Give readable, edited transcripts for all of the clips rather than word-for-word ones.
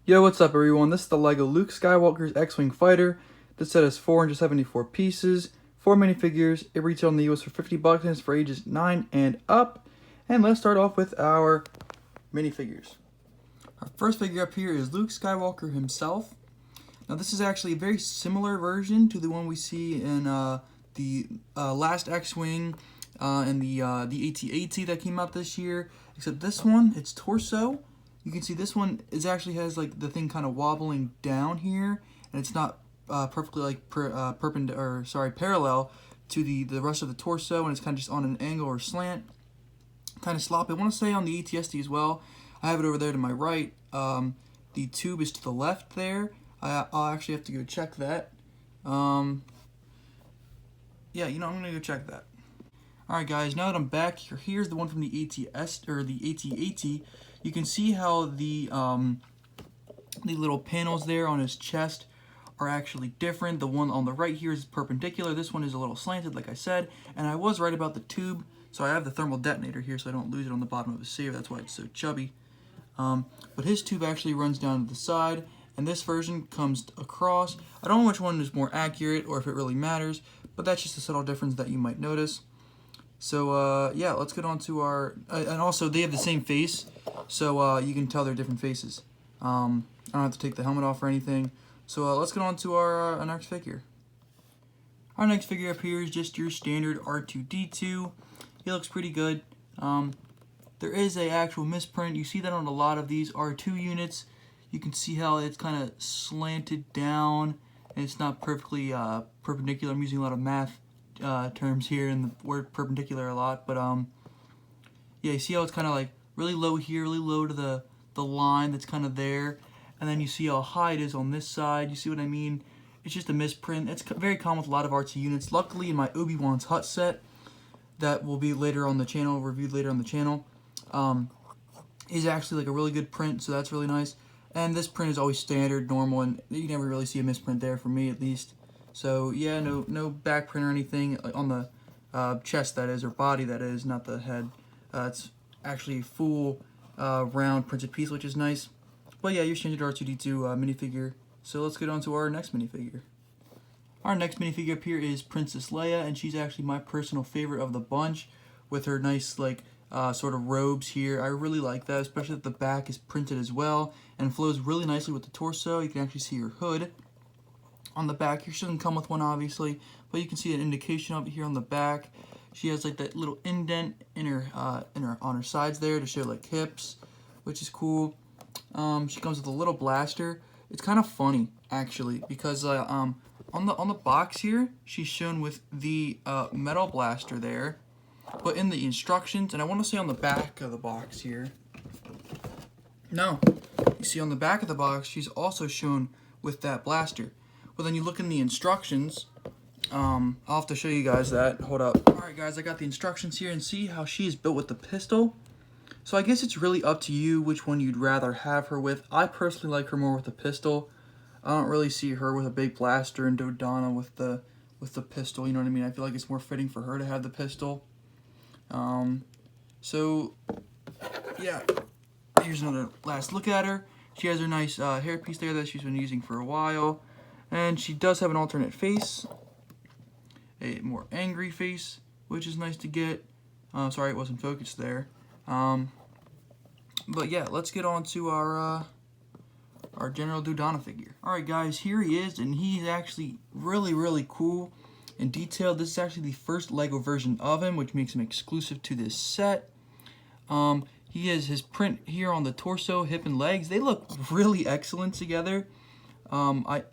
Yo, what's up everyone? This is the LEGO Luke Skywalker's X-Wing fighter. This set has 474 pieces, 4 minifigures. It retails in the US for $50 and it's for ages 9 and up. And let's start off with our minifigures. Our first figure up here is Luke Skywalker himself. Now this is actually a very similar version to the one we see in the last X-Wing and the AT-AT that came out this year. Except this one, its torso. You can see this one actually has like the thing kind of wobbling down here, and it's not perfectly like parallel to the rest of the torso, and it's kind of just on an angle or slant, kind of sloppy. I want to say on the AT-ST as well. I have it over there to my right. The tube is to the left there. I'll actually have to go check that. Yeah, I'm gonna go check that. All right, guys. Now that I'm back here, here's the one from the AT-ST or the AT-AT. You can see how the little panels there on his chest are actually different. The one on the right here is perpendicular. This one is a little slanted, like I said. And I was right about the tube. So I have the thermal detonator here so I don't lose it on the bottom of his saber. That's why it's so chubby. But his tube actually runs down to the side. And this version comes across. I don't know which one is more accurate or if it really matters. But that's just a subtle difference that you might notice. So, yeah, let's get on to our... and also, they have the same face, so you can tell they're different faces. I don't have to take the helmet off or anything. So, let's get on to our next figure. Our next figure up here is just your standard R2-D2. He looks pretty good. There is an actual misprint. You see that on a lot of these R2 units. You can see how it's kind of slanted down, and it's not perfectly perpendicular. I'm using a lot of math terms here and the word perpendicular a lot, but yeah, you see how it's kind of like really low here, really low to the line that's kind of there, and then you see how high it is on this side. You see what I mean? It's just a misprint. It's very common with a lot of R2 units. Luckily, in my Obi-Wan's Hut set that will be later on the channel, reviewed later on the channel, is actually like a really good print, so that's really nice. And this print is always standard, normal, and you never really see a misprint there for me at least. So yeah, no back print or anything on the chest, that is, or body, that is, not the head. It's actually a full round printed piece, which is nice. But yeah, your standard R2-D2 minifigure. So let's get on to our next minifigure. Our next minifigure up here is Princess Leia, and she's actually my personal favorite of the bunch, with her nice like sort of robes here. I really like that, especially that the back is printed as well and flows really nicely with the torso. You can actually see her hood on the back here. She doesn't come with one, obviously, but you can see an indication of it here on the back. She has like that little indent in her on her sides there to show like hips, which is cool. She comes with a little blaster. It's kind of funny actually because on the box here she's shown with the metal blaster there, but in the instructions, and I want to say on the back of the box here, no, you see on the back of the box she's also shown with that blaster. But then you look in the instructions, I'll have to show you guys that. Hold up. Alright guys, I got the instructions here, and see how she is built with the pistol. So I guess it's really up to you which one you'd rather have her with. I personally like her more with the pistol. I don't really see her with a big blaster and Dodonna with the pistol, you know what I mean? I feel like it's more fitting for her to have the pistol. So, yeah. Here's another last look at her. She has her nice hairpiece there that she's been using for a while. And she does have an alternate face, a more angry face, which is nice to get. Sorry, it wasn't focused there. But yeah, let's get on to our General Dodonna figure. Alright guys, here he is, and he's actually really cool and detailed. This is actually the first LEGO version of him, which makes him exclusive to this set. He has his print here on the torso, hip, and legs. They look really excellent together. I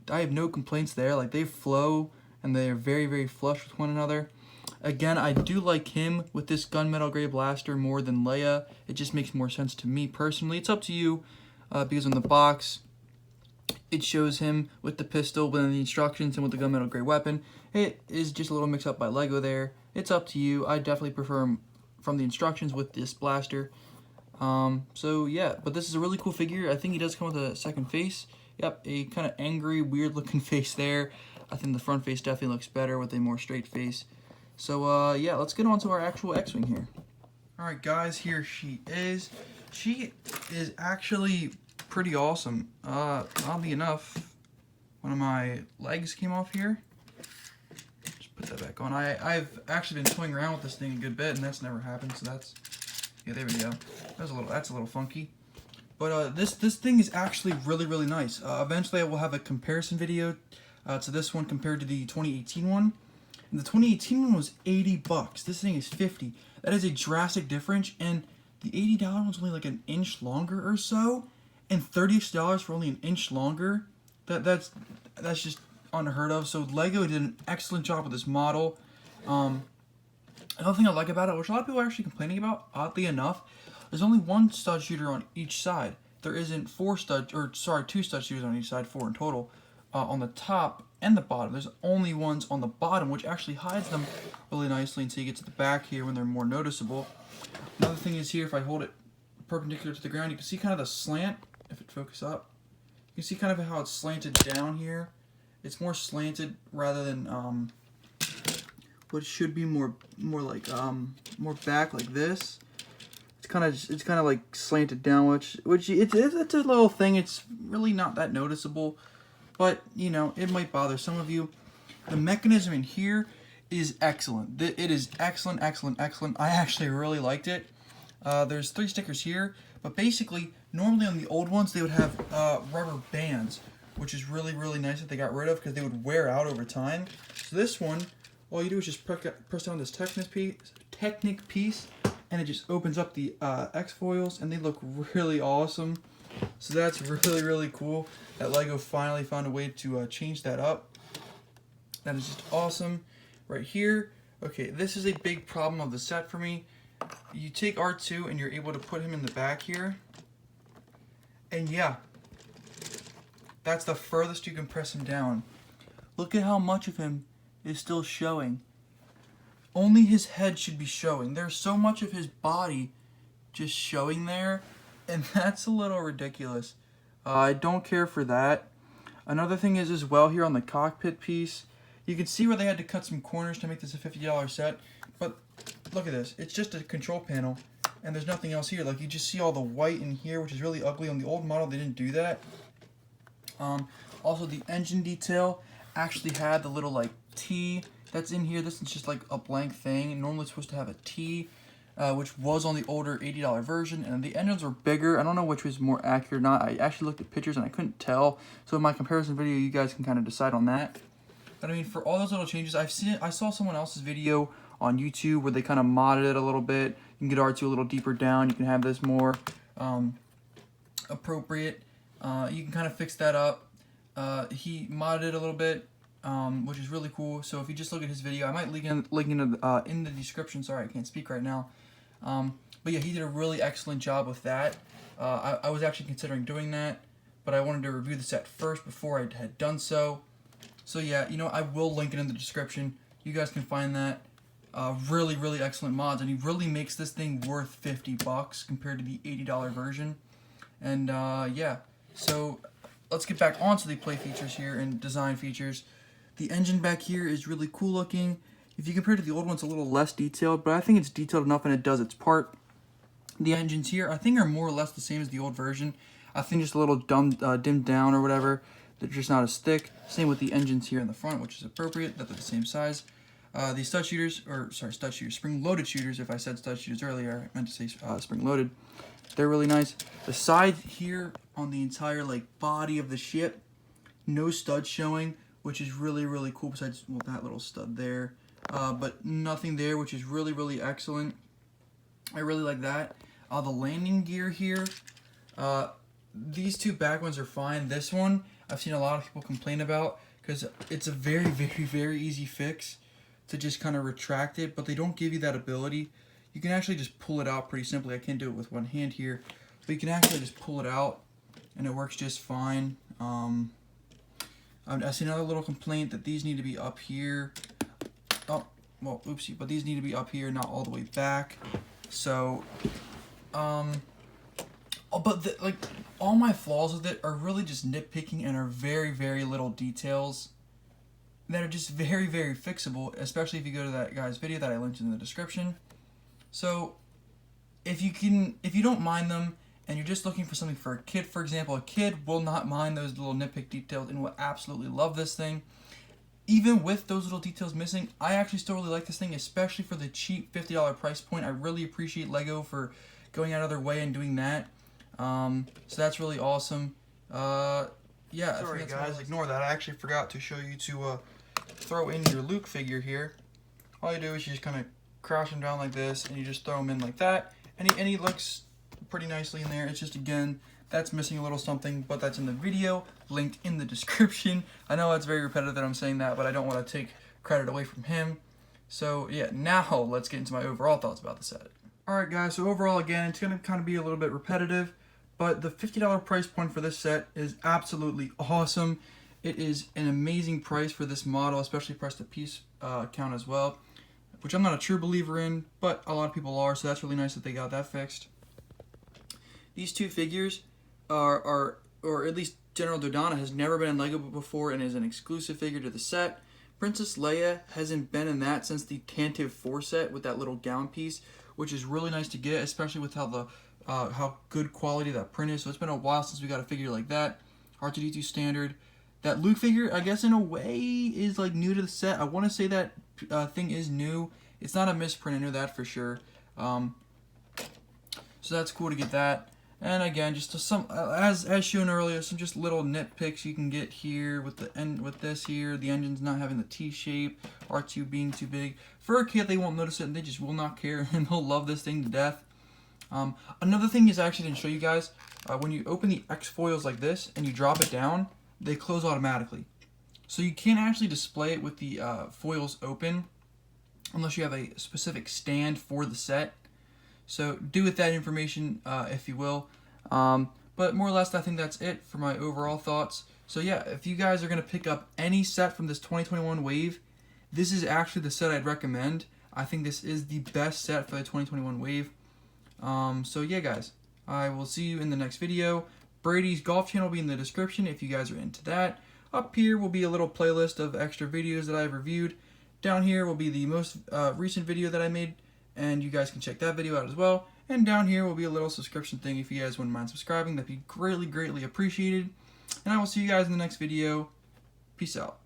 have no complaints there. Like, they flow and they are very flush with one another. Again, I do like him with this gunmetal gray blaster more than Leia. It just makes more sense to me personally. It's up to you, because on the box it shows him with the pistol, but in the instructions and with the gunmetal gray weapon, it is just a little mixed up by Lego there. It's up to you. I definitely prefer him from the instructions with this blaster. So yeah, but this is a really cool figure. I think he does come with a second face. Yep, a kind of angry, weird looking face there. I think the front face definitely looks better with a more straight face. So yeah, let's get on to our actual X-Wing here. Alright guys, here she is. She is actually pretty awesome. Oddly enough, one of my legs came off here. Just put that back on. I've actually been toying around with this thing a good bit, and that's never happened. So that's, yeah, there we go. That's a little funky. But this thing is actually really nice. Eventually, I will have a comparison video to this one compared to the 2018 one. And the 2018 one was $80. This thing is $50. That is a drastic difference. And the $80 one's only like an inch longer or so, and $30 for only an inch longer. That's just unheard of. So Lego did an excellent job with this model. Another thing I like about it, which a lot of people are actually complaining about, oddly enough, there's only one stud shooter on each side. There isn't two stud shooters on each side, 4 in total, on the top and the bottom. There's only ones on the bottom, which actually hides them really nicely until you get to the back here when they're more noticeable. Another thing is here, if I hold it perpendicular to the ground, you can see kind of the slant. If it focuses up, you can see kind of how it's slanted down here. It's more slanted rather than what should be more like more back like this. It's kind of like slanted down, which it's a little thing. It's really not that noticeable, but you know, it might bother some of you. The mechanism in here is excellent. It is excellent. I actually really liked it. There's 3 stickers here, but basically, normally on the old ones they would have rubber bands, which is really nice that they got rid of because they would wear out over time. So this one, all you do is just press down this Technic piece, and it just opens up the X foils, and they look really awesome. So that's really cool that Lego finally found a way to change that up. That is just awesome. Right here, okay, this is a big problem of the set for me. You take R2 and you're able to put him in the back here, and yeah, that's the furthest you can press him down. Look at how much of him is still showing. Only his head should be showing. There's so much of his body just showing there, and that's a little ridiculous. I don't care for that. Another thing is as well here on the cockpit piece, you can see where they had to cut some corners to make this a $50 set, but look at this. It's just a control panel, and there's nothing else here. Like, you just see all the white in here, which is really ugly. On the old model, they didn't do that. Also, the engine detail actually had the little, like, T that's in here. This is just, like, a blank thing. Normally, it's supposed to have a T, which was on the older $80 version, and the engines were bigger. I don't know which was more accurate or not. I actually looked at pictures, and I couldn't tell. So in my comparison video, you guys can kind of decide on that. But I mean, for all those little changes, I saw someone else's video on YouTube where they kind of modded it a little bit. You can get R2 a little deeper down. You can have this more appropriate. You can kind of fix that up. He modded it a little bit, which is really cool. So if you just look at his video, I might link in the description. Sorry, I can't speak right now. But yeah, he did a really excellent job with that. I was actually considering doing that, but I wanted to review the set first before I had done so. So yeah, you know, I will link it in the description. You guys can find that. Really excellent mods, and he really makes this thing worth $50 compared to the $80 version. And yeah, so let's get back onto the play features here and design features. The engine back here is really cool looking. If you compare it to the old one, it's a little less detailed, but I think it's detailed enough and it does its part. The engines here, I think, are more or less the same as the old version. I think just a little dimmed down or whatever. They're just not as thick. Same with the engines here in the front, which is appropriate, that they're the same size. The spring-loaded shooters, if I said stud shooters earlier, I meant to say spring-loaded. They're really nice. The side here on the entire body of the ship, no stud showing, which is really cool, besides that little stud there. But nothing there, which is really excellent. I really like that. The landing gear here, these two back ones are fine. This one, I've seen a lot of people complain about, because it's a very easy fix to just kind of retract it, but they don't give you that ability. You can actually just pull it out pretty simply. I can't do it with one hand here, but you can actually just pull it out, and it works just fine. I see another little complaint that these need to be up here. Oh, well, oopsie, but these need to be up here, not all the way back. So, but all my flaws with it are really just nitpicking and are very little details that are just very fixable, especially if you go to that guy's video that I linked in the description. So if you don't mind them and you're just looking for something for a kid, for example, a kid will not mind those little nitpick details and will absolutely love this thing. Even with those little details missing, I actually still really like this thing, especially for the cheap $50 price point. I really appreciate LEGO for going out of their way and doing that. So that's really awesome. Yeah. Sorry guys, ignore that. I actually forgot to show you to throw in your Luke figure here. All you do is you just kind of crouch him down like this, and you just throw him in like that, and he looks pretty nicely in there. It's just, again, that's missing a little something, but that's in the video, linked in the description. I know it's very repetitive that I'm saying that, but I don't want to take credit away from him. So yeah, now let's get into my overall thoughts about the set. Alright guys, so overall, again, it's going to kind of be a little bit repetitive, but the $50 price point for this set is absolutely awesome. It is an amazing price for this model, especially price to piece count as well, which I'm not a true believer in, but a lot of people are, so that's really nice that they got that fixed. These two figures or at least General Dodonna has never been in LEGO before and is an exclusive figure to the set. Princess Leia hasn't been in that since the Tantive 4 set with that little gown piece, which is really nice to get, especially with how good quality that print is. So it's been a while since we got a figure like that. R2-D2 standard. That Luke figure, I guess in a way, is like new to the set. I want to say that thing is new. It's not a misprint, I know that for sure. So that's cool to get that. And again, just some as shown earlier, some just little nitpicks you can get here with this here. The engine's not having the T shape, R2 being too big. For a kid, they won't notice it, and they just will not care, and they'll love this thing to death. Another thing is I actually didn't show you guys. When you open the X foils like this and you drop it down, they close automatically. So you can't actually display it with the foils open unless you have a specific stand for the set. So do with that information if you will. But more or less, I think that's it for my overall thoughts. So yeah, if you guys are going to pick up any set from this 2021 wave, this is actually the set I'd recommend. I think this is the best set for the 2021 wave. So yeah guys, I will see you in the next video. Brady's golf channel will be in the description if you guys are into that. Up here will be a little playlist of extra videos that I've reviewed. Down here will be the most recent video that I made, and you guys can check that video out as well. And down here will be a little subscription thing if you guys wouldn't mind subscribing. That'd be greatly, greatly appreciated. And I will see you guys in the next video. Peace out.